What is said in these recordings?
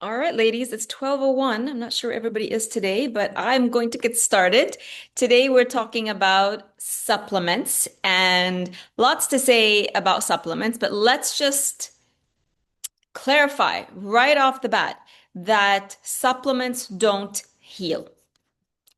All right, ladies, it's 12:01. I'm not sure where everybody is today, but I'm going to get started. Today, we're talking about supplements and lots to say about supplements, but let's just clarify right off the bat that supplements don't heal.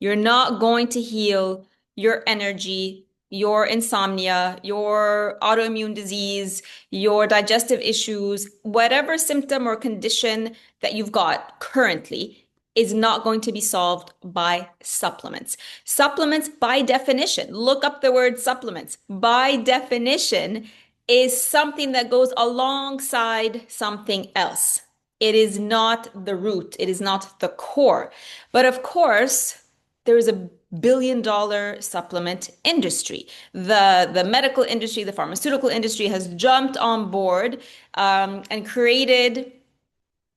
You're not going to heal your energy, your insomnia, your autoimmune disease, your digestive issues, whatever symptom or condition that you've got currently is not going to be solved by supplements. Supplements, by definition, look up the word supplements. By definition, is something that goes alongside something else. It is not the root, it is not the core. But of course, there is a billion-dollar supplement industry. The medical industry, the pharmaceutical industry has jumped on board and they've created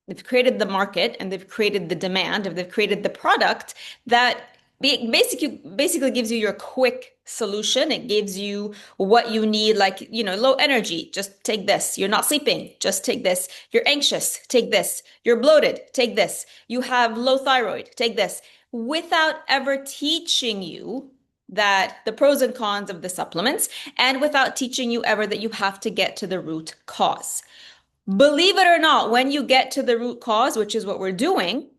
the market and they've created the demand and they've created the product that basically gives you your quick solution. It gives you what you need, like, low energy, just take this. You're not sleeping, just take this. You're anxious, take this. You're bloated, take this. You have low thyroid, take this, without ever teaching you that the pros and cons of the supplements and without teaching you ever that you have to get to the root cause. Believe it or not, when you get to the root cause, which is what we're doing,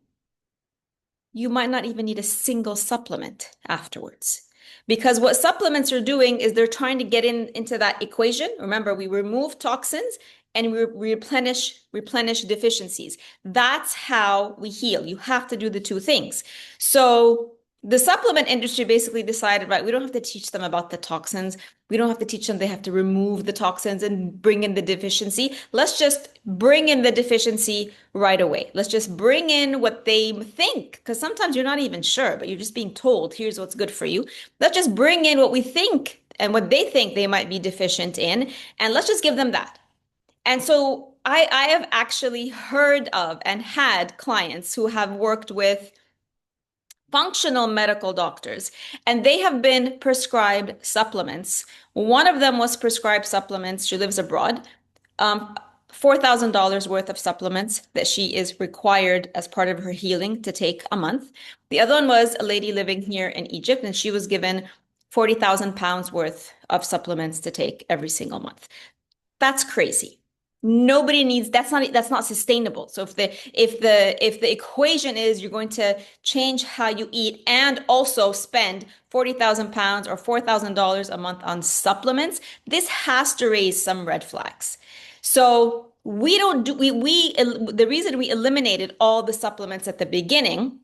you might not even need a single supplement afterwards. Because what supplements are doing is they're trying to get into that equation. Remember, we remove toxins and we replenish deficiencies. That's how we heal. You have to do the two things. So the supplement industry basically decided, right, we don't have to teach them about the toxins. We don't have to teach them they have to remove the toxins and bring in the deficiency. Let's just bring in the deficiency right away. Let's just bring in what they think, because sometimes you're not even sure, but you're just being told, here's what's good for you. Let's just bring in what we think and what they think they might be deficient in, and let's just give them that. And so I have actually heard of and had clients who have worked with functional medical doctors, and they have been prescribed supplements. One of them was prescribed supplements. She lives abroad. $4,000 worth of supplements that she is required as part of her healing to take a month. The other one was a lady living here in Egypt, and she was given 40,000 pounds worth of supplements to take every single month. That's crazy. Nobody needs, that's not sustainable. So if the equation is you're going to change how you eat and also spend 40,000 pounds or $4,000 a month on supplements, this has to raise some red flags. So we don't do we the reason we eliminated all the supplements at the beginning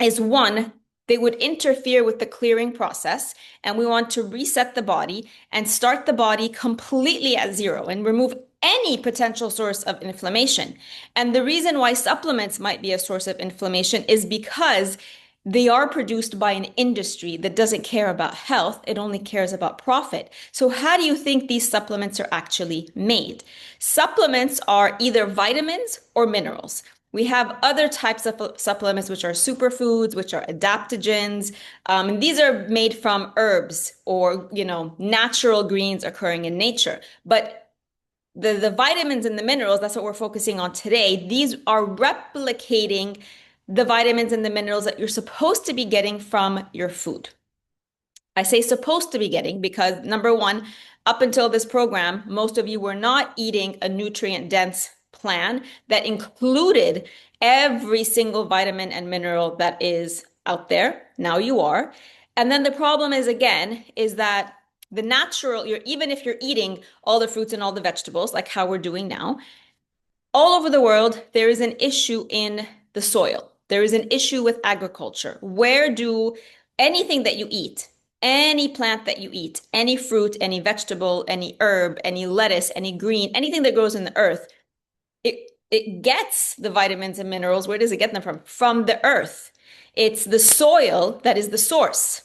is, one, they would interfere with the clearing process, and we want to reset the body and start the body completely at zero and remove any potential source of inflammation. And the reason why supplements might be a source of inflammation is because they are produced by an industry that doesn't care about health. It only cares about profit. So how do you think these supplements are actually made? Supplements are either vitamins or minerals. We have other types of supplements, which are superfoods, which are adaptogens. And these are made from herbs or, natural greens occurring in nature. But the vitamins and the minerals, that's what we're focusing on today. These are replicating the vitamins and the minerals that you're supposed to be getting from your food. I say supposed to be getting because, number one, up until this program, most of you were not eating a nutrient-dense plan that included every single vitamin and mineral that is out there. Now you are. And then the problem is, again, is that the natural, even if you're eating all the fruits and all the vegetables, like how we're doing now, all over the world, there is an issue in the soil. There is an issue with agriculture. Where do anything that you eat, any plant that you eat, any fruit, any vegetable, any herb, any lettuce, any green, anything that grows in the earth, it gets the vitamins and minerals. Where does it get them from? From the earth. It's the soil that is the source.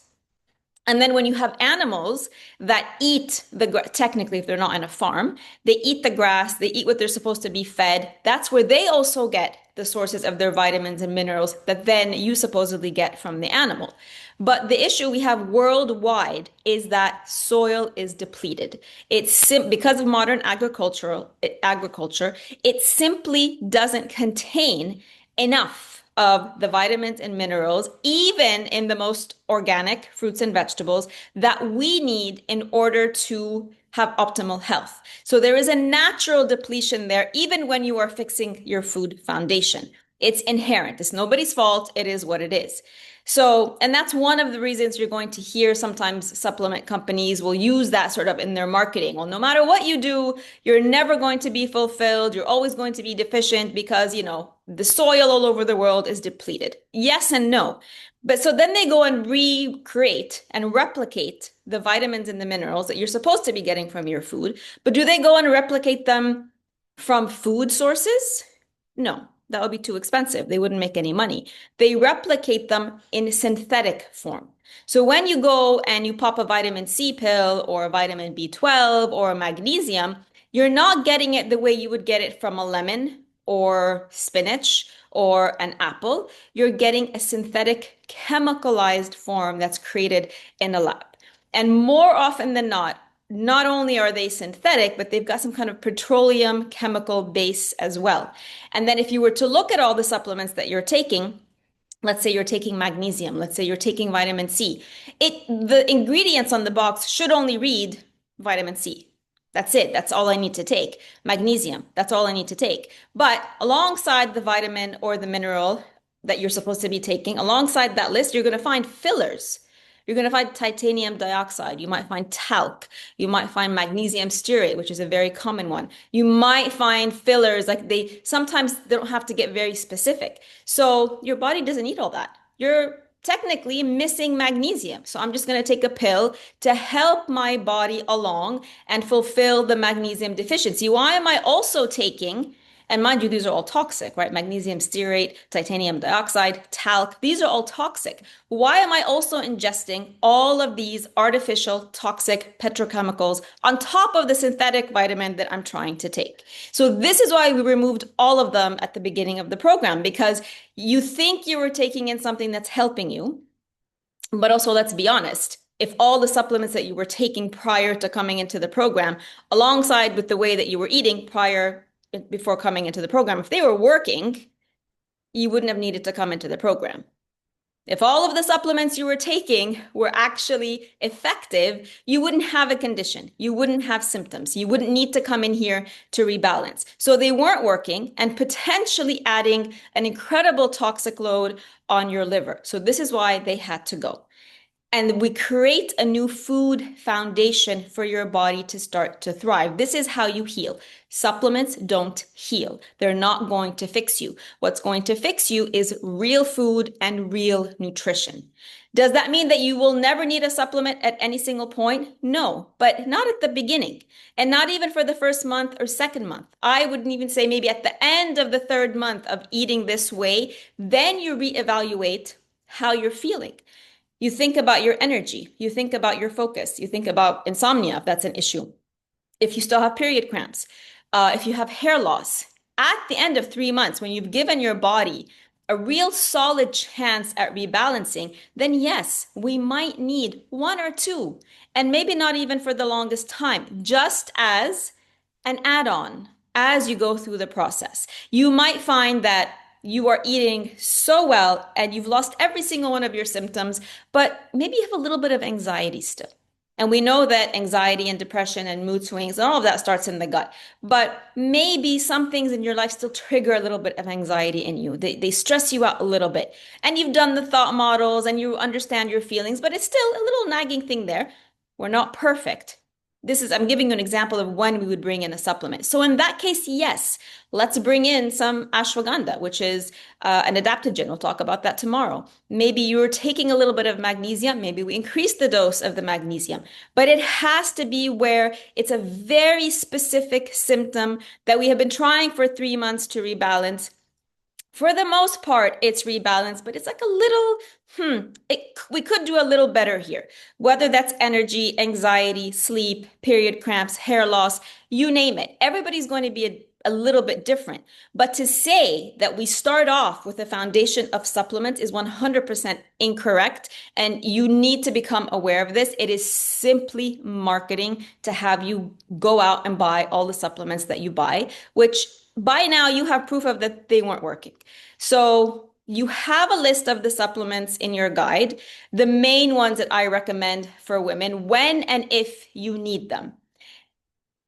And then when you have animals that eat technically, if they're not in a farm, they eat the grass, they eat what they're supposed to be fed. That's where they also get the sources of their vitamins and minerals that then you supposedly get from the animal. But the issue we have worldwide is that soil is depleted. Because of modern agriculture, it simply doesn't contain enough of the vitamins and minerals, even in the most organic fruits and vegetables, that we need in order to have optimal health. So there is a natural depletion there, even when you are fixing your food foundation. It's inherent. It's nobody's fault. It is what it is. So, and that's one of the reasons you're going to hear sometimes supplement companies will use that sort of in their marketing. Well, no matter what you do, you're never going to be fulfilled. You're always going to be deficient because, the soil all over the world is depleted. Yes and no. But so then they go and recreate and replicate the vitamins and the minerals that you're supposed to be getting from your food. But do they go and replicate them from food sources? No, that would be too expensive. They wouldn't make any money. They replicate them in synthetic form. So when you go and you pop a vitamin C pill or a vitamin B12 or a magnesium, you're not getting it the way you would get it from a lemon or spinach or an apple. You're getting a synthetic chemicalized form that's created in a lab. And more often than not only are they synthetic, but they've got some kind of petroleum chemical base as well. And then if you were to look at all the supplements that you're taking, let's say you're taking magnesium, let's say you're taking vitamin C, the ingredients on the box should only read vitamin C. That's it. That's all I need to take. Magnesium, that's all I need to take. But alongside the vitamin or the mineral that you're supposed to be taking, alongside that list, you're going to find fillers. You're going to find titanium dioxide. You might find talc. You might find magnesium stearate, which is a very common one. You might find fillers, like sometimes they don't have to get very specific. So your body doesn't need all that. You're technically missing magnesium. So I'm just going to take a pill to help my body along and fulfill the magnesium deficiency. Why am I also taking, and mind you, these are all toxic, right? Magnesium stearate, titanium dioxide, talc, these are all toxic. Why am I also ingesting all of these artificial toxic petrochemicals on top of the synthetic vitamin that I'm trying to take? So this is why we removed all of them at the beginning of the program, because you think you were taking in something that's helping you, but also, let's be honest, if all the supplements that you were taking prior to coming into the program, alongside with the way that you were eating before coming into the program, if they were working, you wouldn't have needed to come into the program. If all of the supplements you were taking were actually effective, you wouldn't have a condition. You wouldn't have symptoms. You wouldn't need to come in here to rebalance. So they weren't working and potentially adding an incredible toxic load on your liver. So this is why they had to go. And we create a new food foundation for your body to start to thrive. This is how you heal. Supplements don't heal. They're not going to fix you. What's going to fix you is real food and real nutrition. Does that mean that you will never need a supplement at any single point? No, but not at the beginning, and not even for the first month or second month. I wouldn't even say maybe at the end of the third month of eating this way, then you reevaluate how you're feeling. You think about your energy. You think about your focus. You think about insomnia, if that's an issue. If you still have period cramps, if you have hair loss, at the end of 3 months, when you've given your body a real solid chance at rebalancing, then yes, we might need 1 or 2, and maybe not even for the longest time, just as an add-on as you go through the process. You might find that you are eating so well and you've lost every single one of your symptoms, but maybe you have a little bit of anxiety still. And we know that anxiety and depression and mood swings and all of that starts in the gut. But maybe some things in your life still trigger a little bit of anxiety in you. They stress you out a little bit. And you've done the thought models and you understand your feelings, but it's still a little nagging thing there. We're not perfect. I'm giving you an example of when we would bring in a supplement. So in that case, yes, let's bring in some ashwagandha, which is an adaptogen. We'll talk about that tomorrow. Maybe you're taking a little bit of magnesium. Maybe we increase the dose of the magnesium, but it has to be where it's a very specific symptom that we have been trying for 3 months to rebalance. For the most part, it's rebalanced, but it's like a little, we could do a little better here. Whether that's energy, anxiety, sleep, period cramps, hair loss, you name it. Everybody's going to be a little bit different. But to say that we start off with a foundation of supplements is 100% incorrect. And you need to become aware of this. It is simply marketing to have you go out and buy all the supplements that you buy, which by now you have proof of that they weren't working. So you have a list of the supplements in your guide, the main ones that I recommend for women when and if you need them.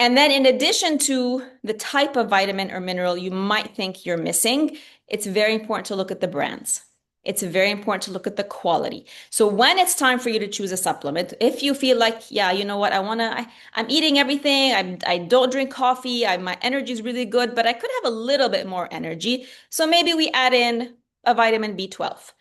And then in addition to the type of vitamin or mineral you might think you're missing, it's very important to look at the brands. It's very important to look at the quality. So when it's time for you to choose a supplement, if you feel like, yeah, you know what, I'm eating everything. I don't drink coffee. My energy is really good, but I could have a little bit more energy. So maybe we add in a vitamin B12.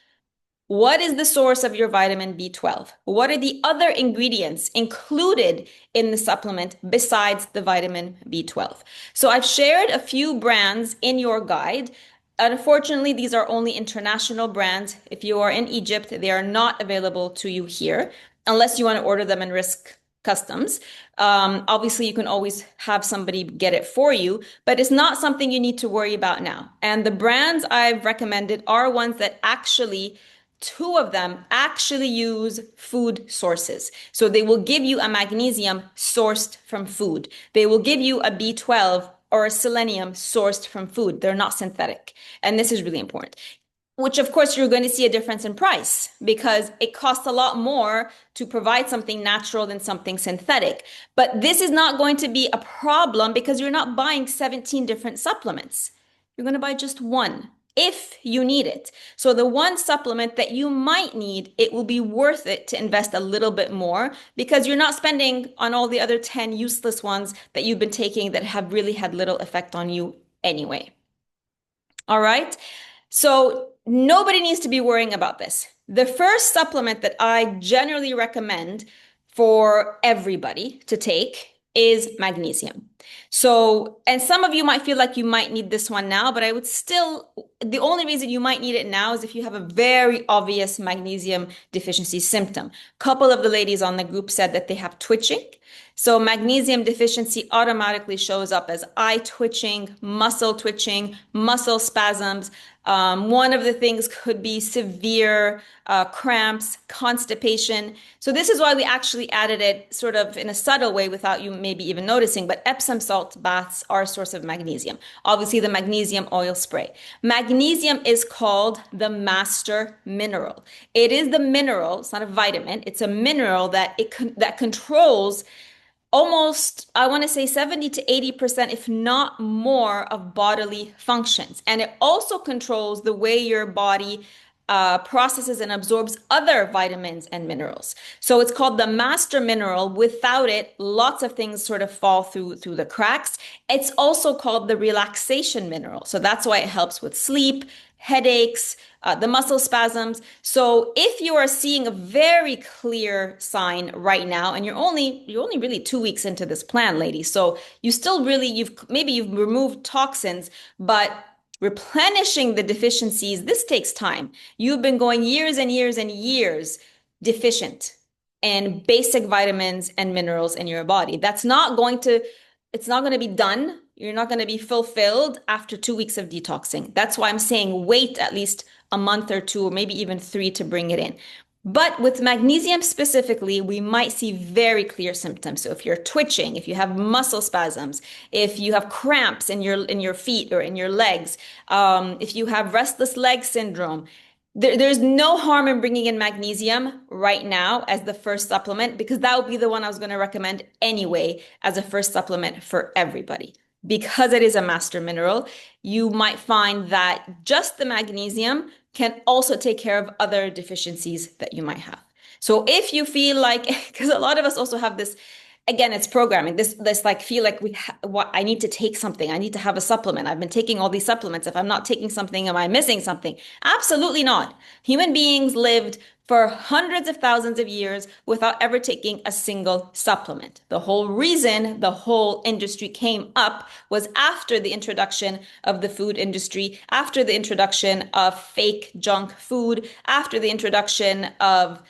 What is the source of your vitamin B12? What are the other ingredients included in the supplement besides the vitamin B12? So I've shared a few brands in your guide. Unfortunately, these are only international brands. If you are in Egypt, they are not available to you here unless you want to order them and risk customs. Obviously, you can always have somebody get it for you, but it's not something you need to worry about now. And the brands I've recommended are ones that actually two of them actually use food sources. So they will give you a magnesium sourced from food. They will give you a B12 or a selenium sourced from food. They're not synthetic. And this is really important. Which, of course, you're going to see a difference in price because it costs a lot more to provide something natural than something synthetic. But this is not going to be a problem because you're not buying 17 different supplements. You're going to buy just one if you need it. So the one supplement that you might need, it will be worth it to invest a little bit more because you're not spending on all the other 10 useless ones that you've been taking that have really had little effect on you anyway. All right. So nobody needs to be worrying about this. The first supplement that I generally recommend for everybody to take is magnesium. So, and some of you might feel like you might need this one now, but I would still, the only reason you might need it now is if you have a very obvious magnesium deficiency symptom. A couple of the ladies on the group said that they have twitching. So magnesium deficiency automatically shows up as eye twitching, muscle spasms. One of the things could be severe cramps, constipation. So this is why we actually added it sort of in a subtle way without you maybe even noticing, but Epsom salt baths are a source of magnesium. Obviously the magnesium oil spray. Magnesium is called the master mineral. It is the mineral, it's not a vitamin, it's a mineral that that controls almost, I want to say 70 to 80%, if not more, of bodily functions. And it also controls the way your body processes and absorbs other vitamins and minerals. So it's called the master mineral. Without it, lots of things sort of fall through the cracks. It's also called the relaxation mineral. So that's why it helps with sleep, headaches, the muscle spasms. So if you are seeing a very clear sign right now, and you're only really 2 weeks into this plan, ladies, so you still really, you've removed toxins, but replenishing the deficiencies, this takes time. You've been going years and years and years deficient in basic vitamins and minerals in your body. It's not going to be done. You're not going to be fulfilled after 2 weeks of detoxing. That's why I'm saying wait at least a month or two, or maybe even 3 to bring it in. But with magnesium specifically, we might see very clear symptoms. So if you're twitching, if you have muscle spasms, if you have cramps in your feet or in your legs, if you have restless leg syndrome, there's no harm in bringing in magnesium right now as the first supplement, because that would be the one I was going to recommend anyway as a first supplement for everybody. Because it is a master mineral, you might find that just the magnesium can also take care of other deficiencies that you might have. So if you feel like, because a lot of us also have this, again, it's programming, this like feel like I need to take something. I need to have a supplement. I've been taking all these supplements. If I'm not taking something, am I missing something? Absolutely not. Human beings lived for hundreds of thousands of years without ever taking a single supplement. The whole reason the whole industry came up was after the introduction of the food industry, after the introduction of fake junk food, after the introduction of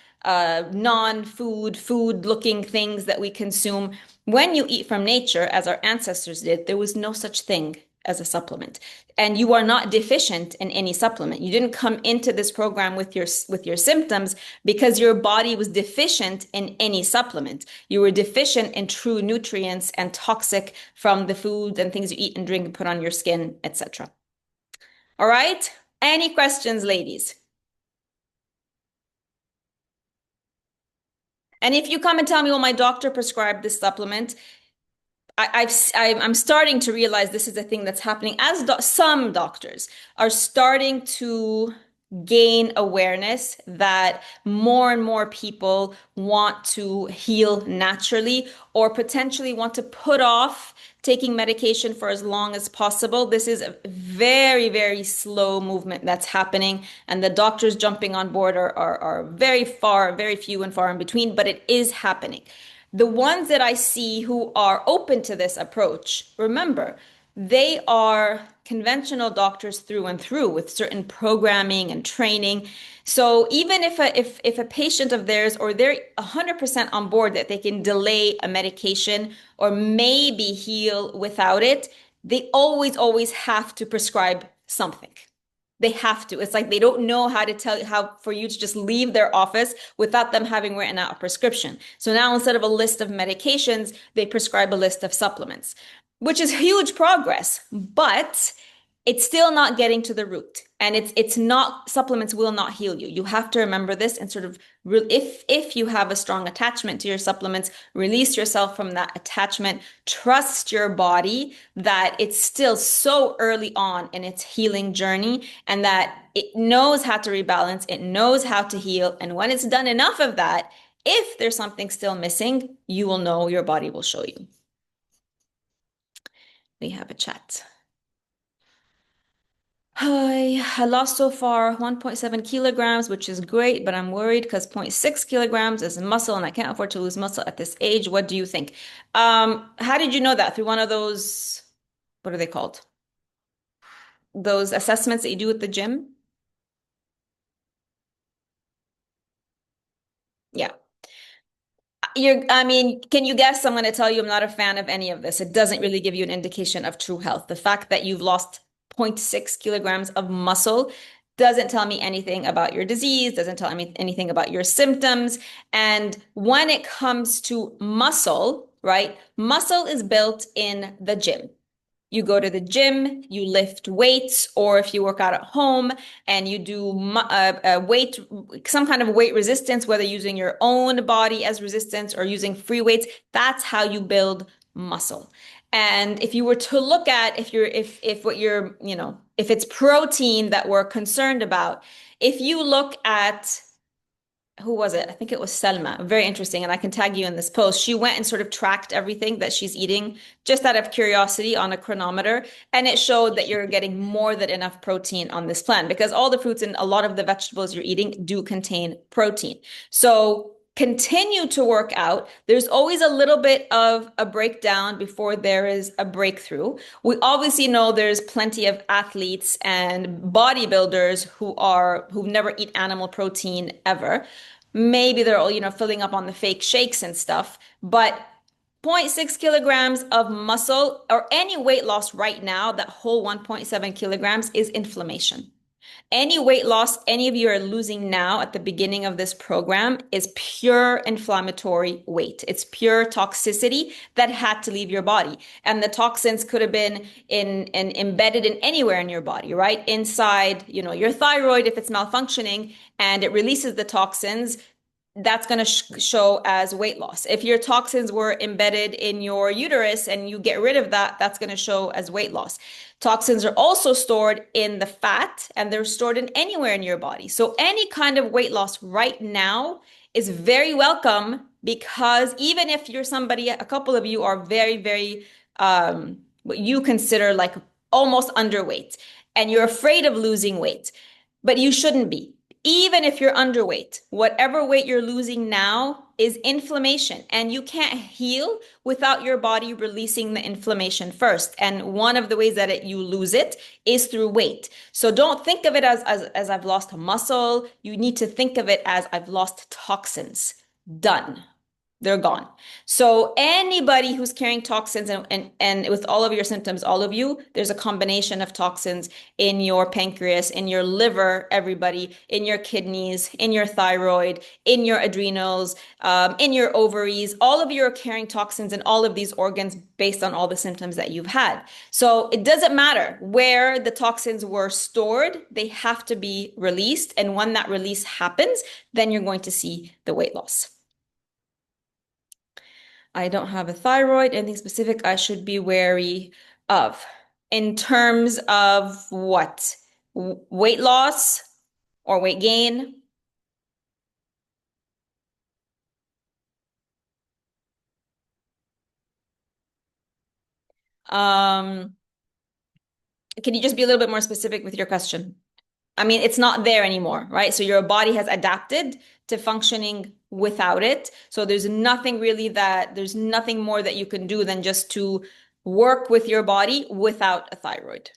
food looking things that we consume. When you eat from nature, as our ancestors did, there was no such thing as a supplement. And you are not deficient in any supplement. You didn't come into this program with your symptoms because your body was deficient in any supplement. You were deficient in true nutrients and toxic from the food and things you eat and drink and put on your skin, etc. All right? Any questions, ladies? And if you come and tell me, well, my doctor prescribed this supplement, I'm starting to realize this is a thing that's happening as some doctors are starting to gain awareness that more and more people want to heal naturally or potentially want to put off taking medication for as long as possible. This is a very, very slow movement that's happening, and the doctors jumping on board are very few and far in between, but it is happening. The ones that I see who are open to this approach, remember, they are conventional doctors through and through with certain programming and training. So even if a patient of theirs or they're 100% on board that they can delay a medication or maybe heal without it, they always have to prescribe something. They have to. It's like they don't know how to tell you how for you to just leave their office without them having written out a prescription. So now instead of a list of medications, they prescribe a list of supplements, which is huge progress, but it's still not getting to the root. And it's not, supplements will not heal you. You have to remember this and sort of if you have a strong attachment to your supplements, release yourself from that attachment. Trust your body that it's still so early on in its healing journey and that it knows how to rebalance, it knows how to heal. And when it's done enough of that, if there's something still missing, you will know, your body will show you. We have a chat. Hi, I lost so far 1.7 kilograms, which is great, but I'm worried because 0.6 kilograms is muscle and I can't afford to lose muscle at this age. What do you think? How did you know that? Through one of those, what are they called? Those assessments that you do at the gym? Yeah. I mean, can you guess? I'm going to tell you I'm not a fan of any of this. It doesn't really give you an indication of true health. The fact that you've lost 0.6 kilograms of muscle doesn't tell me anything about your disease, doesn't tell me anything about your symptoms. And when it comes to muscle, right? Muscle is built in the gym. You go to the gym, you lift weights, or if you work out at home and you do weight, some kind of weight resistance, whether using your own body as resistance or using free weights, that's how you build muscle. And if you were to look at if what you're, if it's protein that we're concerned about, if you look at who was it? I think it was Selma. Very interesting. And I can tag you in this post. She went and sort of tracked everything that she's eating just out of curiosity on a chronometer. And it showed that you're getting more than enough protein on this plan because all the fruits and a lot of the vegetables you're eating do contain protein. So continue to work out. There's always a little bit of a breakdown before there is a breakthrough. We obviously know there's plenty of athletes and bodybuilders who never eat animal protein ever. Maybe they're all, filling up on the fake shakes and stuff, but 0.6 kilograms of muscle or any weight loss right now, that whole 1.7 kilograms is inflammation. Any weight loss any of you are losing now at the beginning of this program is pure inflammatory weight. It's pure toxicity that had to leave your body. And the toxins could have been embedded in anywhere in your body, right? Inside, your thyroid, if it's malfunctioning and it releases the toxins, that's going to show as weight loss. If your toxins were embedded in your uterus and you get rid of that, that's going to show as weight loss. Toxins are also stored in the fat and they're stored in anywhere in your body. So any kind of weight loss right now is very welcome because even if you're somebody, a couple of you are very, what you consider like almost underweight and you're afraid of losing weight, but you shouldn't be. Even if you're underweight, whatever weight you're losing now is inflammation, and you can't heal without your body releasing the inflammation first. And one of the ways that you lose it is through weight. So don't think of it as I've lost muscle. You need to think of it as I've lost toxins. Done. they're gone. So anybody who's carrying toxins and with all of your symptoms, all of you, there's a combination of toxins in your pancreas, in your liver, everybody, in your kidneys, in your thyroid, in your adrenals, in your ovaries. All of you are carrying toxins in all of these organs based on all the symptoms that you've had. So it doesn't matter where the toxins were stored, they have to be released. And when that release happens, then you're going to see the weight loss. I don't have a thyroid. Anything specific I should be wary of in terms of what? Weight loss or weight gain? Um, can you just be a little bit more specific with your question? I mean, it's not there anymore, right? So your body has adapted to functioning without it. So there's nothing more that you can do than just to work with your body without a thyroid.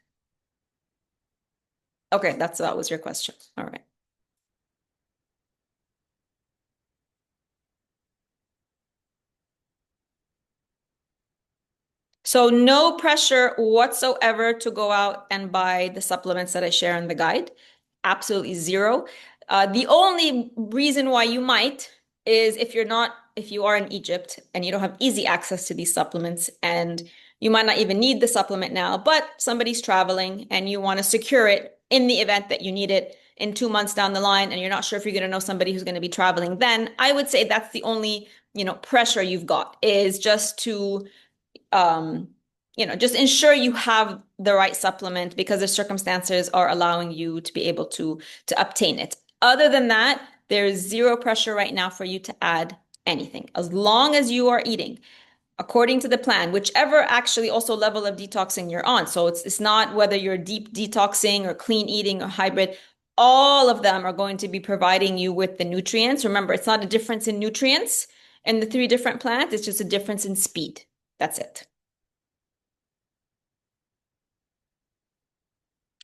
Okay, that was your question. All right. So no pressure whatsoever to go out and buy the supplements that I share in the guide. Absolutely zero. The only reason why you might is if you are in Egypt and you don't have easy access to these supplements and you might not even need the supplement now, but somebody's traveling and you want to secure it in the event that you need it in 2 months down the line and you're not sure if you're going to know somebody who's going to be traveling, then I would say that's the only, pressure you've got is just to um, just ensure you have the right supplement because the circumstances are allowing you to be able to obtain it. Other than that, there's zero pressure right now for you to add anything. As long as you are eating according to the plan, whichever actually also level of detoxing you're on. So it's not whether you're deep detoxing or clean eating or hybrid. All of them are going to be providing you with the nutrients. Remember, it's not a difference in nutrients in the three different plans. It's just a difference in speed. That's it.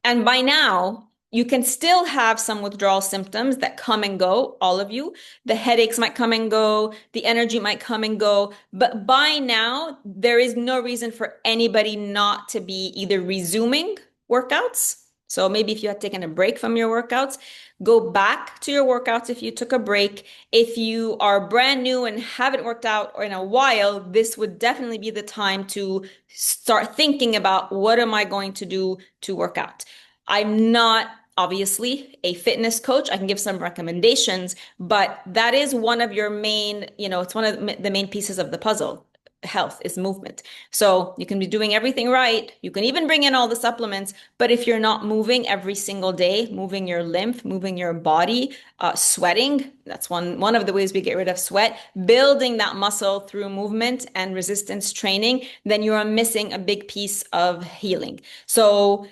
And by now, you can still have some withdrawal symptoms that come and go, all of you. The headaches might come and go, the energy might come and go. But by now, there is no reason for anybody not to be either resuming workouts. So maybe if you had taken a break from your workouts, go back to your workouts if you took a break. If you are brand new and haven't worked out in a while, this would definitely be the time to start thinking about what am I going to do to work out. I'm not obviously a fitness coach. I can give some recommendations, but that is one of your main, it's one of the main pieces of the puzzle. Health is movement. So you can be doing everything right. You can even bring in all the supplements, but if you're not moving every single day, moving your lymph, moving your body, sweating, that's one of the ways we get rid of sweat, building that muscle through movement and resistance training, then you are missing a big piece of healing. So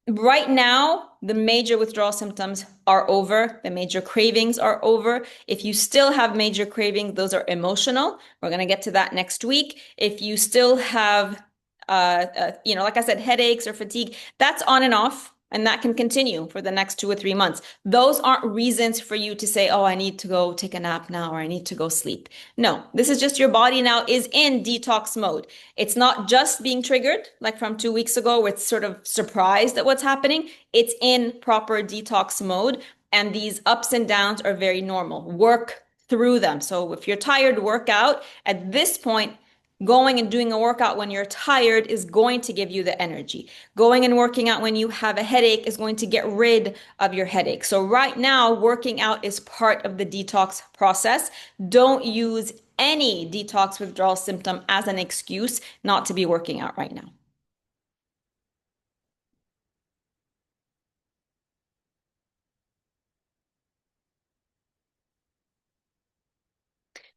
right now, the major withdrawal symptoms are over. The major cravings are over. If you still have major cravings, those are emotional. We're going to get to that next week. If you still have, like I said, headaches or fatigue, that's on and off. And that can continue for the next 2 or 3 months. Those aren't reasons for you to say, oh, I need to go take a nap now or I need to go sleep. No, this is just your body now is in detox mode. It's not just being triggered like from 2 weeks ago where it's sort of surprised at what's happening. It's in proper detox mode. And these ups and downs are very normal. Work through them. So if you're tired, work out. At this point, going and doing a workout when you're tired is going to give you the energy. Going and working out when you have a headache is going to get rid of your headache. So right now, working out is part of the detox process. Don't use any detox withdrawal symptom as an excuse not to be working out right now.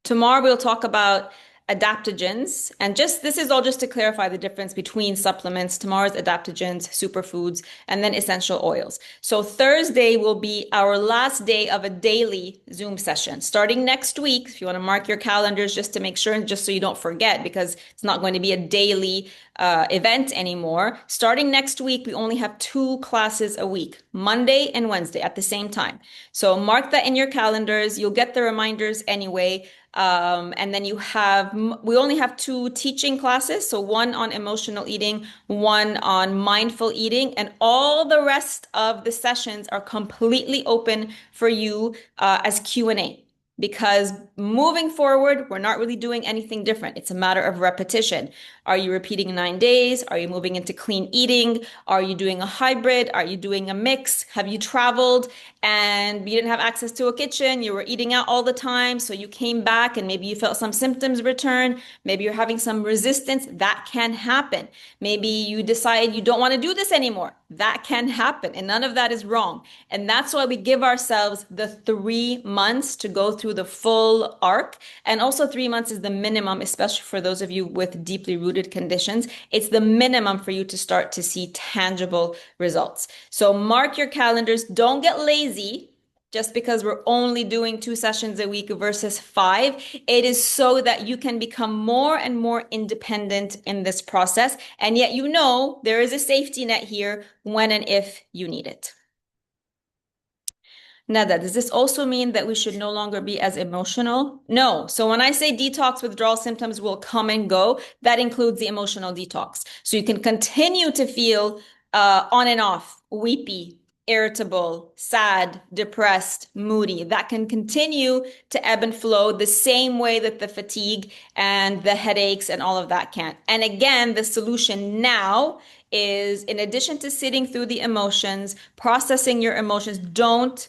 Tomorrow we'll talk about adaptogens and just this is all just to clarify the difference between supplements. Tomorrow's adaptogens, superfoods, and then essential oils. So Thursday will be our last day of a daily Zoom session. Starting next week, if you want to mark your calendars just to make sure and just so you don't forget, because it's not going to be a daily event anymore. Starting next week, we only have 2 classes a week, Monday and Wednesday at the same time. So mark that in your calendars. You'll get the reminders anyway. And then we only have two teaching classes. So one on emotional eating, one on mindful eating, and all the rest of the sessions are completely open for you as Q&A. Because moving forward, we're not really doing anything different. It's a matter of repetition. Are you repeating 9 days? Are you moving into clean eating? Are you doing a hybrid? Are you doing a mix? Have you traveled and you didn't have access to a kitchen? You were eating out all the time. So you came back and maybe you felt some symptoms return. Maybe you're having some resistance. That can happen. Maybe you decide you don't want to do this anymore. That can happen. And none of that is wrong. And that's why we give ourselves the 3 months to go through the full arc. And also 3 months is the minimum, especially for those of you with deeply rooted conditions. It's the minimum for you to start to see tangible results. So mark your calendars. Don't get lazy just because we're only doing 2 sessions a week versus 5. It is so that you can become more and more independent in this process. And yet, there is a safety net here when and if you need it. Nada, does this also mean that we should no longer be as emotional? No. So when I say detox withdrawal symptoms will come and go, that includes the emotional detox. So you can continue to feel on and off, weepy, irritable, sad, depressed, moody. That can continue to ebb and flow the same way that the fatigue and the headaches and all of that can. And again, the solution now is, in addition to sitting through the emotions, processing your emotions, don't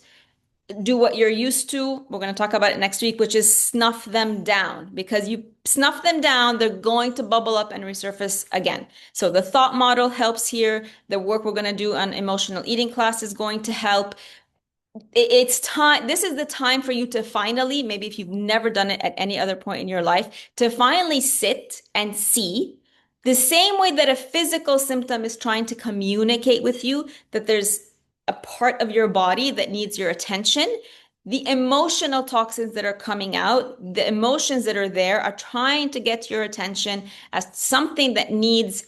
do what you're used to. We're going to talk about it next week, which is snuff them down. Because you snuff them down, they're going to bubble up and resurface again. So the thought model helps here. The work we're going to do on emotional eating class is going to help. It's time. This is the time for you to finally, maybe if you've never done it at any other point in your life, to finally sit and see the same way that a physical symptom is trying to communicate with you that there's a part of your body that needs your attention. The emotional toxins that are coming out, the emotions that are there are trying to get your attention as something that needs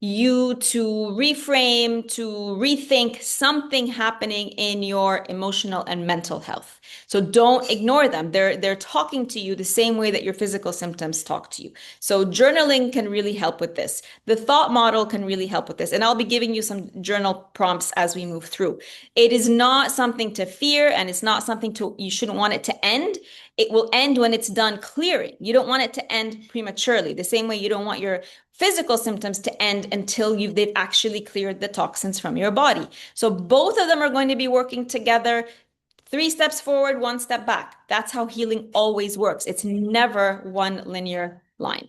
you to reframe, to rethink something happening in your emotional and mental health. So don't ignore them. They're talking to you the same way that your physical symptoms talk to you. So journaling can really help with this. The thought model can really help with this. And I'll be giving you some journal prompts as we move through. It is not something to fear, and it's not something you shouldn't want it to end. It will end when it's done clearing. You don't want it to end prematurely. The same way you don't want your physical symptoms to end until they've actually cleared the toxins from your body. So both of them are going to be working together. 3 steps forward, 1 step back. That's how healing always works. It's never one linear line.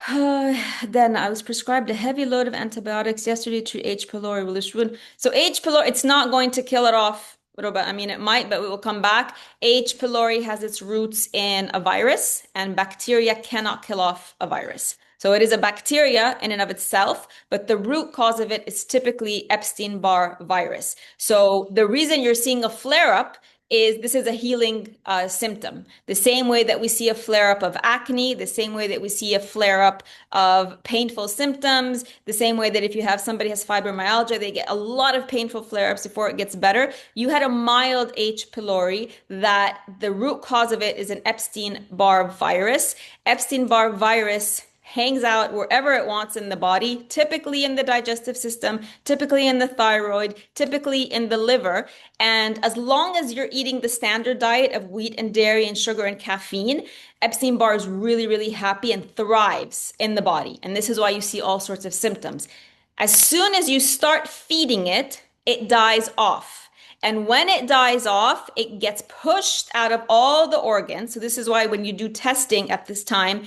Then I was prescribed a heavy load of antibiotics yesterday to H. pylori. Will this ruin? So H. pylori, it's not going to kill it off, Roba. I mean, it might, but it will come back. H. pylori has its roots in a virus, and bacteria cannot kill off a virus. So it is a bacteria in and of itself, but the root cause of it is typically Epstein-Barr virus. So the reason you're seeing a flare-up is this is a healing symptom. The same way that we see a flare-up of acne, the same way that we see a flare-up of painful symptoms, the same way that if you have somebody has fibromyalgia, they get a lot of painful flare-ups before it gets better. You had a mild H. pylori that the root cause of it is an Epstein-Barr virus. Epstein-Barr virus hangs out wherever it wants in the body, typically in the digestive system, typically in the thyroid, typically in the liver. And as long as you're eating the standard diet of wheat and dairy and sugar and caffeine, Epstein-Barr is really, really happy and thrives in the body. And this is why you see all sorts of symptoms. As soon as you start feeding it, it dies off. And when it dies off, it gets pushed out of all the organs. So this is why when you do testing at this time,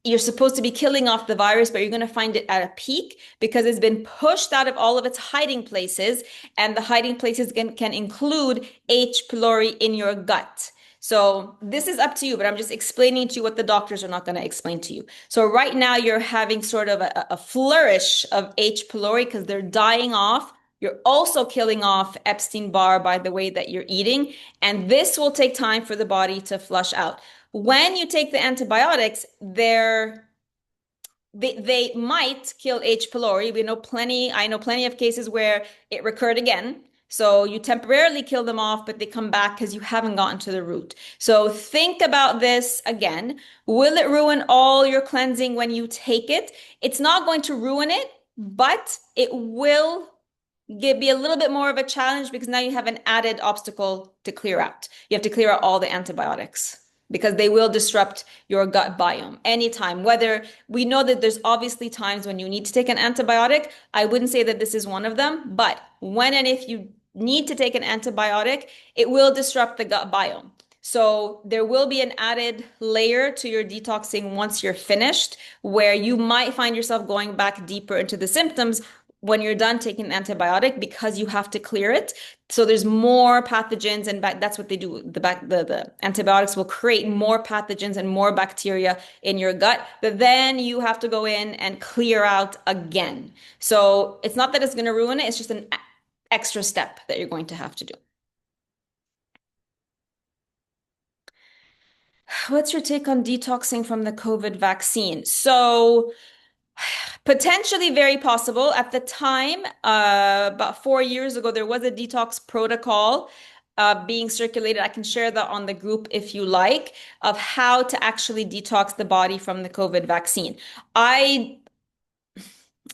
you're supposed to be killing off the virus, but you're going to find it at a peak because it's been pushed out of all of its hiding places. And the hiding places can include H. pylori in your gut. So this is up to you, but I'm just explaining to you what the doctors are not going to explain to you. So right now you're having sort of a flourish of H. pylori because they're dying off. You're also killing off Epstein-Barr by the way that you're eating. And this will take time for the body to flush out. When you take the antibiotics, they might kill H. pylori. I know plenty of cases where it recurred again. So you temporarily kill them off, but they come back because you haven't gotten to the root. So think about this again. Will it ruin all your cleansing when you take it? It's not going to ruin it, but it will be a little bit more of a challenge because now you have an added obstacle to clear out. You have to clear out all the antibiotics because they will disrupt your gut biome anytime. Whether we know that there's obviously times when you need to take an antibiotic, I wouldn't say that this is one of them, but when and if you need to take an antibiotic, it will disrupt the gut biome. So there will be an added layer to your detoxing once you're finished, where you might find yourself going back deeper into the symptoms when you're done taking an antibiotic because you have to clear it. So there's more pathogens, and that's what they do. The antibiotics will create more pathogens and more bacteria in your gut that then you have to go in and clear out again. So it's not that it's going to ruin it, it's just an extra step that you're going to have to do. What's your take on detoxing from the COVID vaccine? So potentially very possible. At the time, about 4 years ago, there was a detox protocol being circulated. I can share that on the group if you like, of how to actually detox the body from the COVID vaccine. I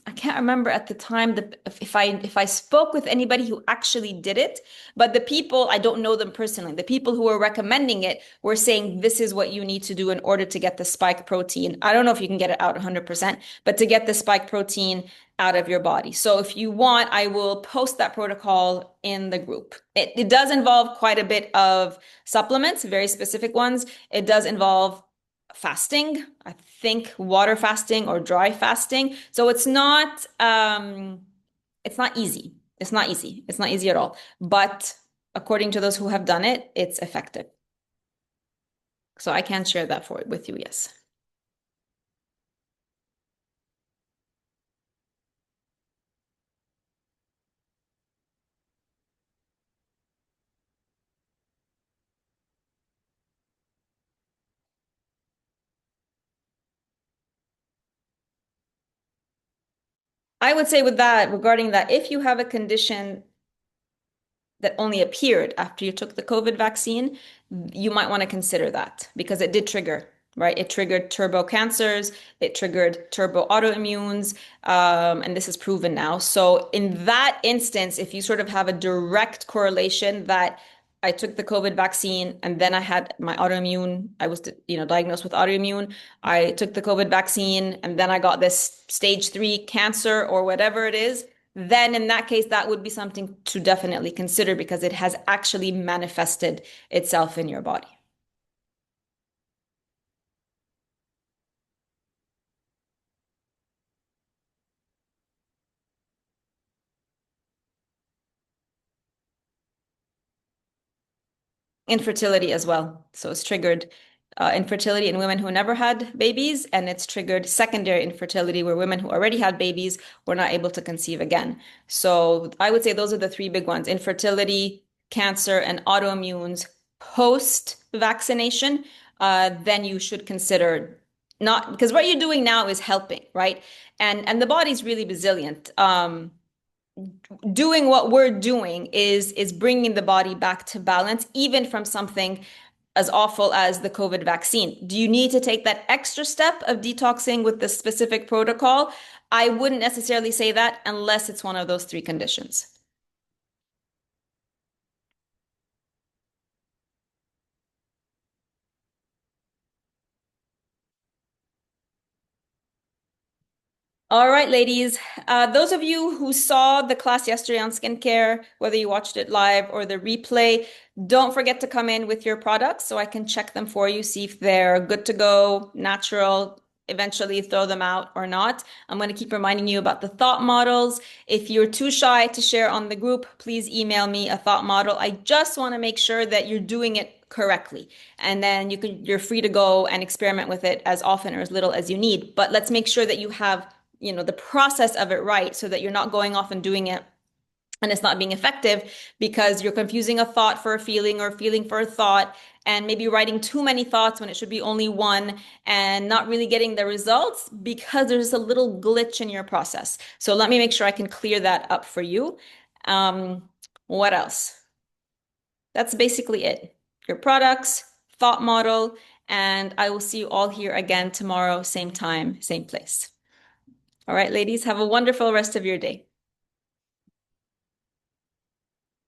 I can't remember at the time if I spoke with anybody who actually did it, but the people, I don't know them personally. The people who were recommending it were saying this is what you need to do in order to get the spike protein. I don't know if you can get it out 100%, but to get the spike protein out of your body. So if you want, I will post that protocol in the group. It does involve quite a bit of supplements, very specific ones. It does involve fasting, I think water fasting or dry fasting. So it's not easy. It's not easy. It's not easy at all. But according to those who have done it, it's effective. So I can share that with you, yes. I would say with that, regarding that, if you have a condition that only appeared after you took the COVID vaccine, you might want to consider that because it did trigger, right? It triggered turbo cancers, it triggered turbo autoimmunes, and this is proven now. So in that instance, if you sort of have a direct correlation that I took the COVID vaccine and then I had my autoimmune, I was, diagnosed with autoimmune. I took the COVID vaccine and then I got this stage 3 cancer or whatever it is, then in that case, that would be something to definitely consider because it has actually manifested itself in your body. Infertility as well. So it's triggered infertility in women who never had babies, and it's triggered secondary infertility where women who already had babies were not able to conceive again. So I would say those are the three big ones: infertility, cancer, and autoimmunes post vaccination. Then you should consider not because what you're doing now is helping, right? And the body's really resilient. Doing what we're doing is bringing the body back to balance, even from something as awful as the COVID vaccine. Do you need to take that extra step of detoxing with the specific protocol? I wouldn't necessarily say that unless it's one of those three conditions. All right, ladies. Those of you who saw the class yesterday on skincare, whether you watched it live or the replay, don't forget to come in with your products so I can check them for you, see if they're good to go, natural, eventually throw them out or not. I'm going to keep reminding you about the thought models. If you're too shy to share on the group, please email me a thought model. I just want to make sure that you're doing it correctly. And then you're free to go and experiment with it as often or as little as you need. But let's make sure that you have the process of it right so that you're not going off and doing it and it's not being effective because you're confusing a thought for a feeling or a feeling for a thought and maybe writing too many thoughts when it should be only one and not really getting the results because there's a little glitch in your process. So let me make sure I can clear that up for you. Um, What else? That's basically it. Your products, thought model, and I will see you all here again tomorrow, same time, same place. All right, ladies, have a wonderful rest of your day.